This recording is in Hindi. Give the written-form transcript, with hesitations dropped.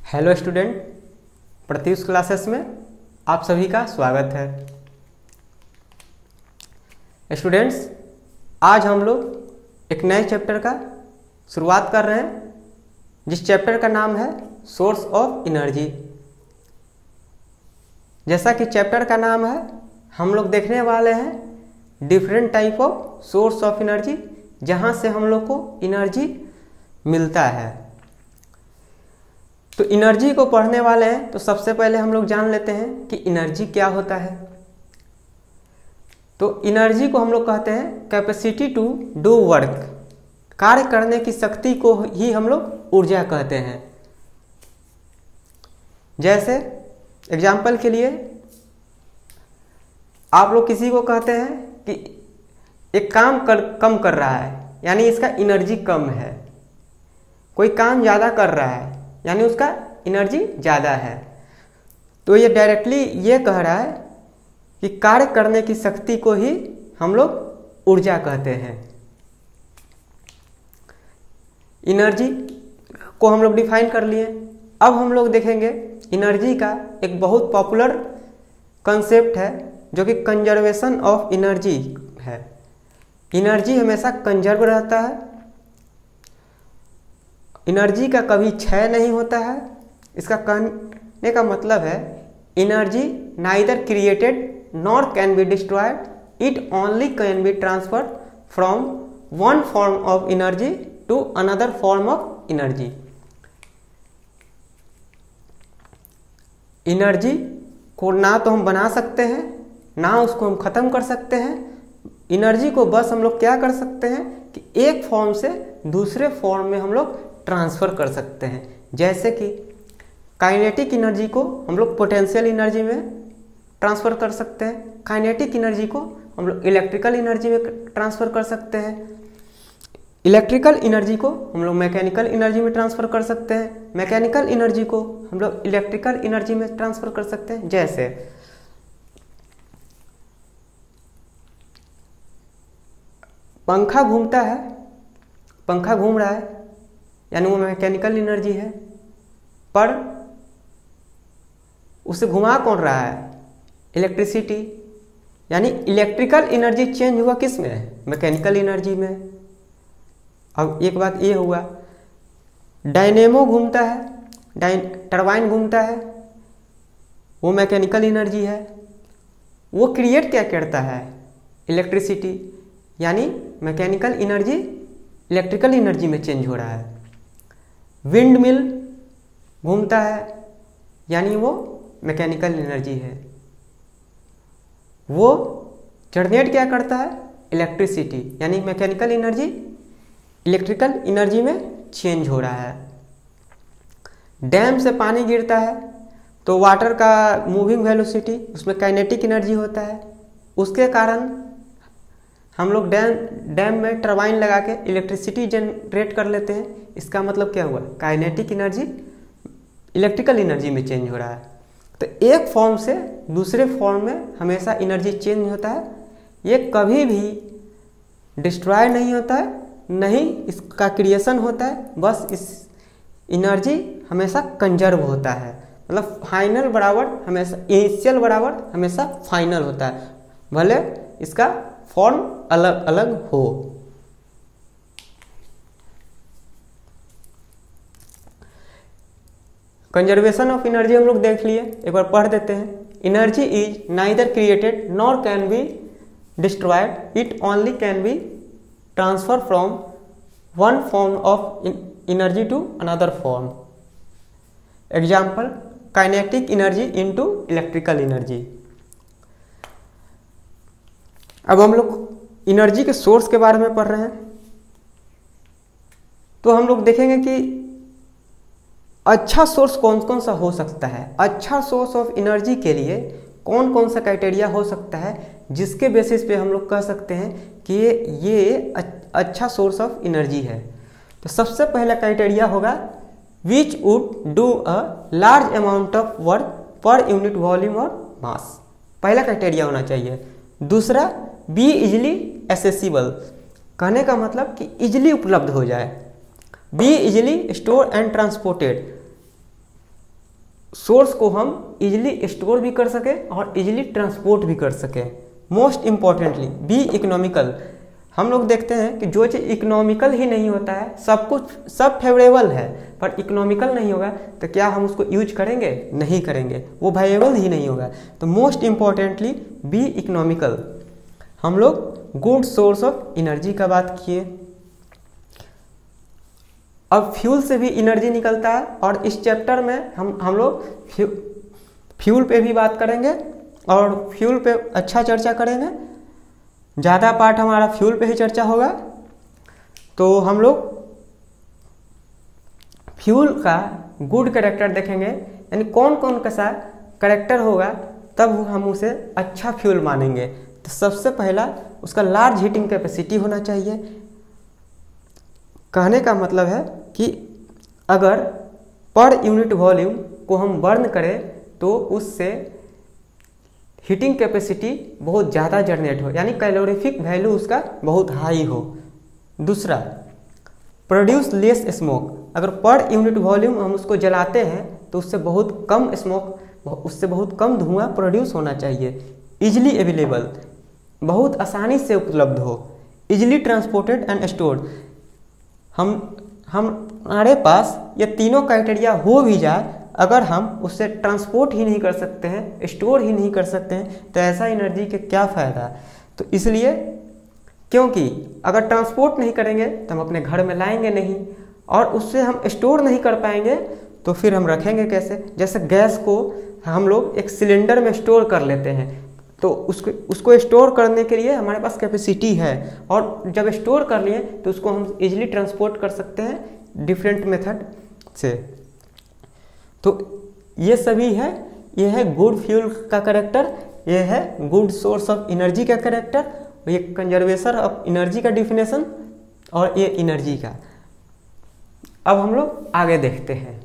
हेलो स्टूडेंट, प्रत्युष क्लासेस में आप सभी का स्वागत है। स्टूडेंट्स, आज हम लोग एक नए चैप्टर का शुरुआत कर रहे हैं, जिस चैप्टर का नाम है सोर्स ऑफ एनर्जी। जैसा कि चैप्टर का नाम है, हम लोग देखने वाले हैं different type of source of energy, जहां से हम लोग को एनर्जी मिलता है। तो एनर्जी को पढ़ने वाले हैं तो सबसे पहले हम लोग जान लेते हैं कि एनर्जी क्या होता है। तो एनर्जी को हम लोग कहते हैं कैपेसिटी टू डू वर्क, कार्य करने की शक्ति को ही हम लोग ऊर्जा कहते हैं। जैसे एग्जाम्पल के लिए आप लोग किसी को कहते हैं कि एक काम कम कर रहा है, यानी इसका एनर्जी कम है। कोई काम ज़्यादा कर रहा है, यानी उसका एनर्जी ज़्यादा है। तो ये डायरेक्टली ये कह रहा है कि कार्य करने की शक्ति को ही हम लोग ऊर्जा कहते हैं। एनर्जी को हम लोग डिफाइन कर लिए। अब हम लोग देखेंगे एनर्जी का एक बहुत पॉपुलर कंसेप्ट है, जो कि कंजर्वेशन ऑफ एनर्जी है। एनर्जी हमेशा कंजर्व रहता है, एनर्जी का कभी क्षय नहीं होता है। इसका कहने का मतलब है energy neither created nor can be destroyed, it only can be transferred from one form of energy to another form of energy. Energy को ना तो हम बना सकते हैं, ना उसको हम खत्म कर सकते हैं। एनर्जी को बस हम लोग क्या कर सकते हैं कि एक फॉर्म से दूसरे फॉर्म में हम लोग ट्रांसफर कर सकते हैं। जैसे कि काइनेटिक एनर्जी को हम लोग पोटेंशियल एनर्जी में ट्रांसफर कर सकते हैं, काइनेटिक एनर्जी को हम लोग इलेक्ट्रिकल एनर्जी में ट्रांसफर कर सकते हैं, इलेक्ट्रिकल एनर्जी को हम लोग मैकेनिकल एनर्जी में ट्रांसफर कर सकते हैं, मैकेनिकल एनर्जी को हम लोग इलेक्ट्रिकल एनर्जी में ट्रांसफर कर सकते हैं। जैसे पंखा घूमता है, पंखा घूम रहा है, यानी वो मैकेनिकल एनर्जी है, पर उसे घुमा कौन रहा है? इलेक्ट्रिसिटी। यानी इलेक्ट्रिकल एनर्जी चेंज हुआ किस में? मैकेनिकल एनर्जी में। अब एक बात ये हुआ, डायनेमो घूमता है, टरबाइन घूमता है, वो मैकेनिकल एनर्जी है। वो क्रिएट क्या करता है? इलेक्ट्रिसिटी। यानी मैकेनिकल एनर्जी इलेक्ट्रिकल एनर्जी में चेंज हो रहा है। विंड मिल घूमता है, यानी वो मैकेनिकल एनर्जी है। वो जनरेट क्या करता है? इलेक्ट्रिसिटी। यानी मैकेनिकल एनर्जी इलेक्ट्रिकल एनर्जी में चेंज हो रहा है। डैम से पानी गिरता है तो वाटर का मूविंग वेलोसिटी, उसमें काइनेटिक एनर्जी होता है। उसके कारण हम लोग डैम में टरबाइन लगा के इलेक्ट्रिसिटी जनरेट कर लेते हैं। इसका मतलब क्या हुआ? काइनेटिक एनर्जी इलेक्ट्रिकल एनर्जी में चेंज हो रहा है। तो एक फॉर्म से दूसरे फॉर्म में हमेशा एनर्जी चेंज होता है। ये कभी भी डिस्ट्रॉय नहीं होता है, नहीं इसका क्रिएशन होता है। बस इस एनर्जी हमेशा कंजर्व होता है, मतलब फाइनल बराबर हमेशा इनिशियल बराबर हमेशा फाइनल होता है, भले इसका फॉर्म अलग अलग हो। कंजर्वेशन ऑफ एनर्जी हम लोग देख लिए, एक बार पढ़ देते हैं। Energy is neither created nor can be destroyed, it only can be transfer from one form of energy to another form. Example, kinetic energy into electrical energy. अब हम लोग एनर्जी के सोर्स के बारे में पढ़ रहे हैं, तो हम लोग देखेंगे कि अच्छा सोर्स कौन कौन सा हो सकता है। अच्छा सोर्स ऑफ एनर्जी के लिए कौन कौन सा क्राइटेरिया हो सकता है, जिसके बेसिस पे हम लोग कह सकते हैं कि ये अच्छा सोर्स ऑफ एनर्जी है। तो सबसे पहला क्राइटेरिया होगा which would do a large amount of work per unit volume और मास। पहला क्राइटेरिया होना चाहिए। दूसरा, बी इजिली एसेसिबल, कहने का मतलब कि इजिली उपलब्ध हो जाए। Be easily store and transported, source को हम इजीली स्टोर भी कर सकें और इजीली ट्रांसपोर्ट भी कर सकें। Most importantly be economical. हम लोग देखते हैं कि जो चीज़ इकोनॉमिकल ही नहीं होता है, सब कुछ सब फेवरेबल है पर इकोनॉमिकल नहीं होगा तो क्या हम उसको यूज करेंगे? नहीं करेंगे, वो वायेबल ही नहीं होगा। तो मोस्ट इम्पॉर्टेंटली बी इकोनॉमिकल। हम लोग गुड सोर्स ऑफ एनर्जी का बात किए। अब फ्यूल से भी एनर्जी निकलता है और इस चैप्टर में हम लोग फ्यूल पे भी बात करेंगे और फ्यूल पे अच्छा चर्चा करेंगे। ज़्यादा पार्ट हमारा फ्यूल पे ही चर्चा होगा। तो हम लोग फ्यूल का गुड कैरेक्टर देखेंगे, यानी कौन कौन कैसा कैरेक्टर होगा तब हम उसे अच्छा फ्यूल मानेंगे। तो सबसे पहला उसका लार्ज हीटिंग कैपेसिटी होना चाहिए। कहने का मतलब है कि अगर पर यूनिट वॉल्यूम को हम बर्न करें तो उससे हीटिंग कैपेसिटी बहुत ज़्यादा जनरेट हो, यानी कैलोरीफिक वैल्यू उसका बहुत हाई हो। दूसरा, प्रोड्यूस लेस स्मोक। अगर पर यूनिट वॉल्यूम हम उसको जलाते हैं तो उससे बहुत कम स्मोक, उससे बहुत कम धुआं प्रोड्यूस होना चाहिए। इजली अवेलेबल, बहुत आसानी से उपलब्ध हो। इजली ट्रांसपोर्टेड एंड स्टोर्ड, हमारे पास ये तीनों क्राइटेरिया हो भी जाए, अगर हम उससे ट्रांसपोर्ट ही नहीं कर सकते हैं, स्टोर ही नहीं कर सकते हैं, तो ऐसा एनर्जी के क्या फ़ायदा। तो इसलिए, क्योंकि अगर ट्रांसपोर्ट नहीं करेंगे तो हम अपने घर में लाएंगे नहीं और उससे हम स्टोर नहीं कर पाएंगे तो फिर हम रखेंगे कैसे। जैसे गैस को हम लोग एक सिलेंडर में स्टोर कर लेते हैं तो उसको स्टोर करने के लिए हमारे पास कैपेसिटी है और जब स्टोर कर लिए तो उसको हम इजीली ट्रांसपोर्ट कर सकते हैं डिफरेंट मेथड से। तो ये सभी है, ये है गुड फ्यूल का कैरेक्टर, ये है गुड सोर्स ऑफ एनर्जी का कैरेक्टर, ये कंजर्वेशन ऑफ एनर्जी का डिफिनेशन और ये एनर्जी का। अब हम लोग आगे देखते हैं।